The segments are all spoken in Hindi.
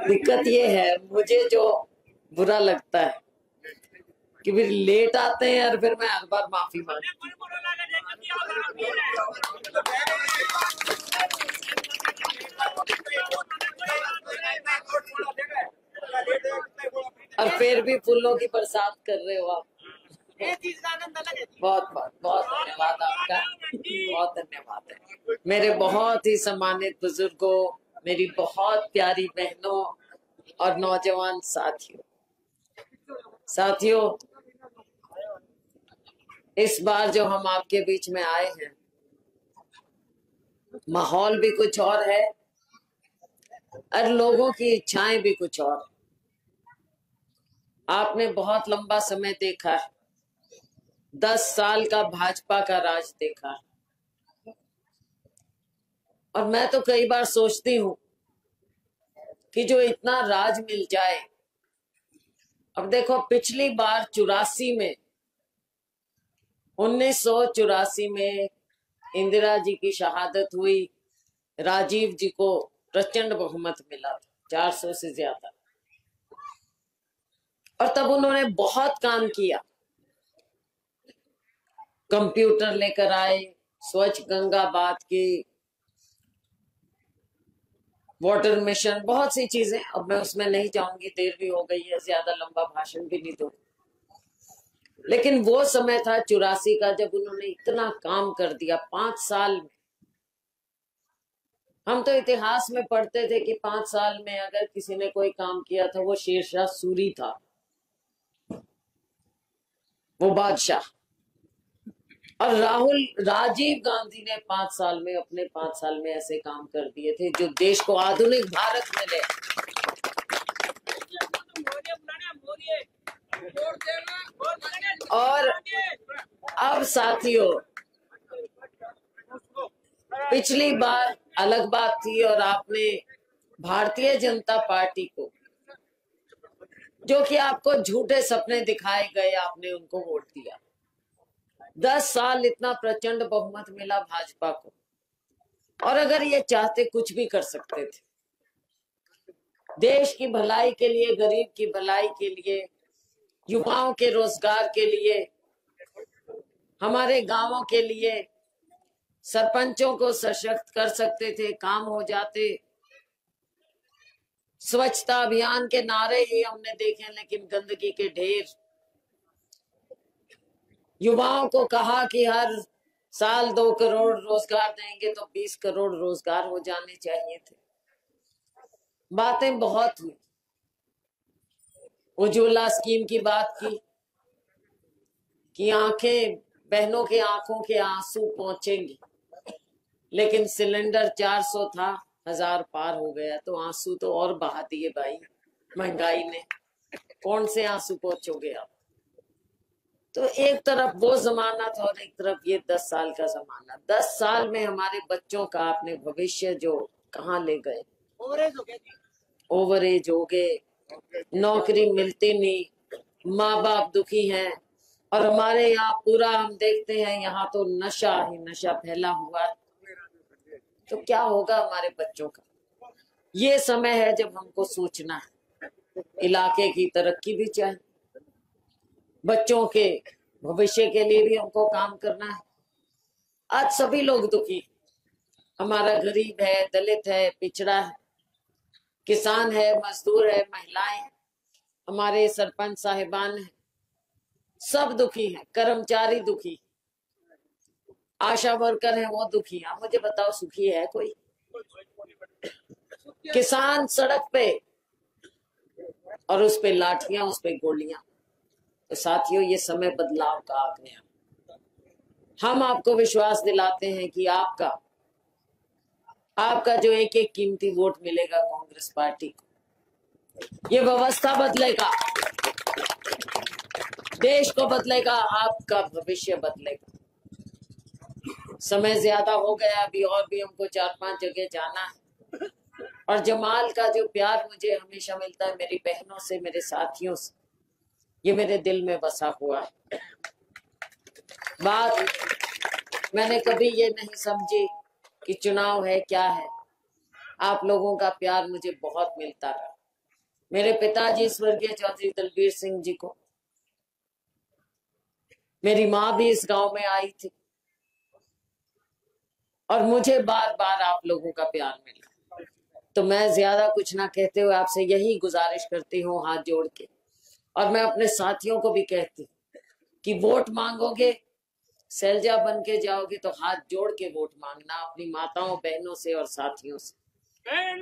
दिक्कत ये है, मुझे जो बुरा लगता है कि फिर लेट आते हैं और फिर मैं हर बार माफी मांगती हूँ। और फिर भी फूलों की बरसात कर रहे हो आप। बहुत बहुत बहुत धन्यवाद आपका, बहुत धन्यवाद है। मेरे बहुत ही सम्मानित बुजुर्गों, मेरी बहुत प्यारी बहनों और नौजवान साथियों, इस बार जो हम आपके बीच में आए हैं, माहौल भी कुछ और है और लोगों की इच्छाएं भी कुछ और। आपने बहुत लंबा समय देखा है, 10 साल का भाजपा का राज देखा है। और मैं तो कई बार सोचती हूं कि जो इतना राज मिल जाए। अब देखो, पिछली बार 1984 में इंदिरा जी की शहादत हुई, राजीव जी को प्रचंड बहुमत मिला, 400 से ज्यादा। और तब उन्होंने बहुत काम किया, कंप्यूटर लेकर आए, स्वच्छ गंगा बात की, वाटर मिशन, बहुत सी चीजें। अब मैं उसमें नहीं जाऊंगी, देर भी हो गई है, ज्यादा लंबा भाषण भी नहीं दूं। लेकिन वो समय था 84 का, जब उन्होंने इतना काम कर दिया 5 साल में। हम तो इतिहास में पढ़ते थे कि 5 साल में अगर किसी ने कोई काम किया था, वो शेरशाह सूरी था, वो बादशाह। और राजीव गांधी ने 5 साल में, अपने 5 साल में ऐसे काम कर दिए थे जो देश को आधुनिक भारत मिले। और अब साथियों, पिछली बार अलग बात थी और आपने भारतीय जनता पार्टी को, जो कि आपको झूठे सपने दिखाए गए, आपने उनको वोट दिया। 10 साल इतना प्रचंड बहुमत मिला भाजपा को, और अगर ये चाहते कुछ भी कर सकते थे, देश की भलाई के लिए, गरीब की भलाई के लिए, युवाओं के रोजगार के लिए, हमारे गांवों के लिए, सरपंचों को सशक्त कर सकते थे, काम हो जाते। स्वच्छता अभियान के नारे ही हमने देखे, लेकिन गंदगी के ढेर। युवाओं को कहा कि हर साल 2 करोड़ रोजगार देंगे, तो 20 करोड़ रोजगार हो जाने चाहिए थे। बातें बहुत हुई, उज्ज्वला स्कीम की बात की कि बहनों के आंखों के आंसू पहुंचेंगे, लेकिन सिलेंडर 400 था, 1000 पार हो गया, तो आंसू तो और बहा दिए भाई महंगाई ने। कौन से आंसू पहुंचोगे आप? तो एक तरफ वो जमाना था और एक तरफ ये 10 साल का जमाना। 10 साल में हमारे बच्चों का आपने भविष्य जो कहाँ ले गए। ओवरेज हो गए, नौकरी मिलती नहीं, माँ बाप दुखी हैं। और हमारे यहाँ पूरा हम देखते हैं, यहाँ तो नशा ही नशा फैला हुआ। तो क्या होगा हमारे बच्चों का? ये समय है जब हमको सोचना है। इलाके की तरक्की भी चाहिए, बच्चों के भविष्य के लिए भी हमको काम करना है। आज सभी लोग दुखी, हमारा गरीब है, दलित है, पिछड़ा है, किसान है, मजदूर है, महिलाएं हैं, हमारे सरपंच साहिबान हैं, सब दुखी हैं, कर्मचारी दुखी, आशा वर्कर है वो दुखी है। मुझे बताओ, सुखी है कोई? किसान सड़क पे, और उस पे लाठियां, उस पे गोलियां। तो साथियों, ये समय बदलाव का आ गया। हम आपको विश्वास दिलाते हैं कि आपका जो एक एक कीमती वोट मिलेगा कांग्रेस पार्टी को, ये व्यवस्था बदलेगा, देश को बदलेगा, आपका भविष्य बदलेगा। समय ज्यादा हो गया, अभी और भी हमको 4-5 जगह जाना है। और जमाल का जो प्यार मुझे हमेशा मिलता है, मेरी बहनों से, मेरे साथियों से, ये मेरे दिल में बसा हुआ है। बात मैंने कभी ये नहीं समझी कि चुनाव है क्या है। आप लोगों का प्यार मुझे बहुत मिलता रहा, मेरे पिताजी स्वर्गीय चौधरी दलबीर सिंह जी को, मेरी माँ भी इस गांव में आई थी और मुझे बार बार आप लोगों का प्यार मिला। तो मैं ज्यादा कुछ ना कहते हुए आपसे यही गुजारिश करती हूँ हाथ जोड़ के, और मैं अपने साथियों को भी कहती हूँ कि वोट मांगोगे, सैलजा बन के जाओगे तो हाथ जोड़ के वोट मांगना, अपनी माताओं बहनों से और साथियों से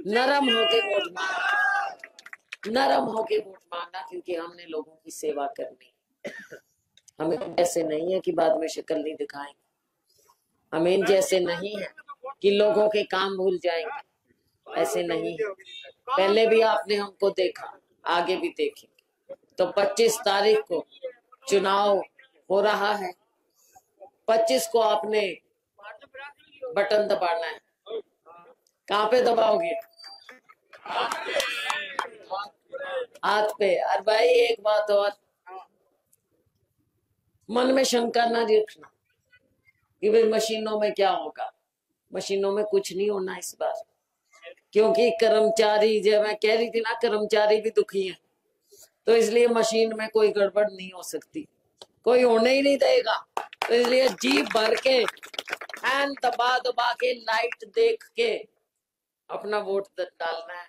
नरम होके वोट मांगना, नरम होके वोट मांगना, क्योंकि हमने लोगों की सेवा करनी। हमें ऐसे नहीं है कि बाद में शक्ल नहीं दिखाएंगे, हमें जैसे नहीं है कि लोगों के काम भूल जाएंगे, ऐसे नहीं है। पहले भी आपने हमको देखा, आगे भी देखेंगे। तो 25 तारीख को चुनाव हो रहा है, 25 को आपने बटन दबाना है। कहाँ पे दबाओगे? हाथ पे। और भाई एक बात और, मन में शंका ना रखना कि भाई मशीनों में क्या होगा। मशीनों में कुछ नहीं होना इस बार, क्योंकि कर्मचारी, जब मैं कह रही थी ना, कर्मचारी भी दुखी है, तो इसलिए मशीन में कोई गड़बड़ नहीं हो सकती, कोई होने ही नहीं देगा। तो इसलिए जी भर के फैन दबा दबा के लाइट देख के अपना वोट डालना है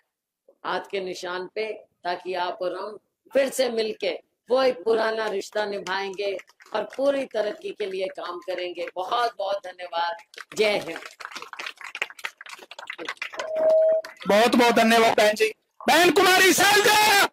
हाथ के निशान पे, ताकि आप और हम फिर से मिलके वो एक पुराना रिश्ता निभाएंगे और पूरी तरक्की के लिए काम करेंगे। बहुत बहुत धन्यवाद। जय हिंद। बहुत बहुत धन्यवाद बहन जी। बहन कुमारी सैलजा।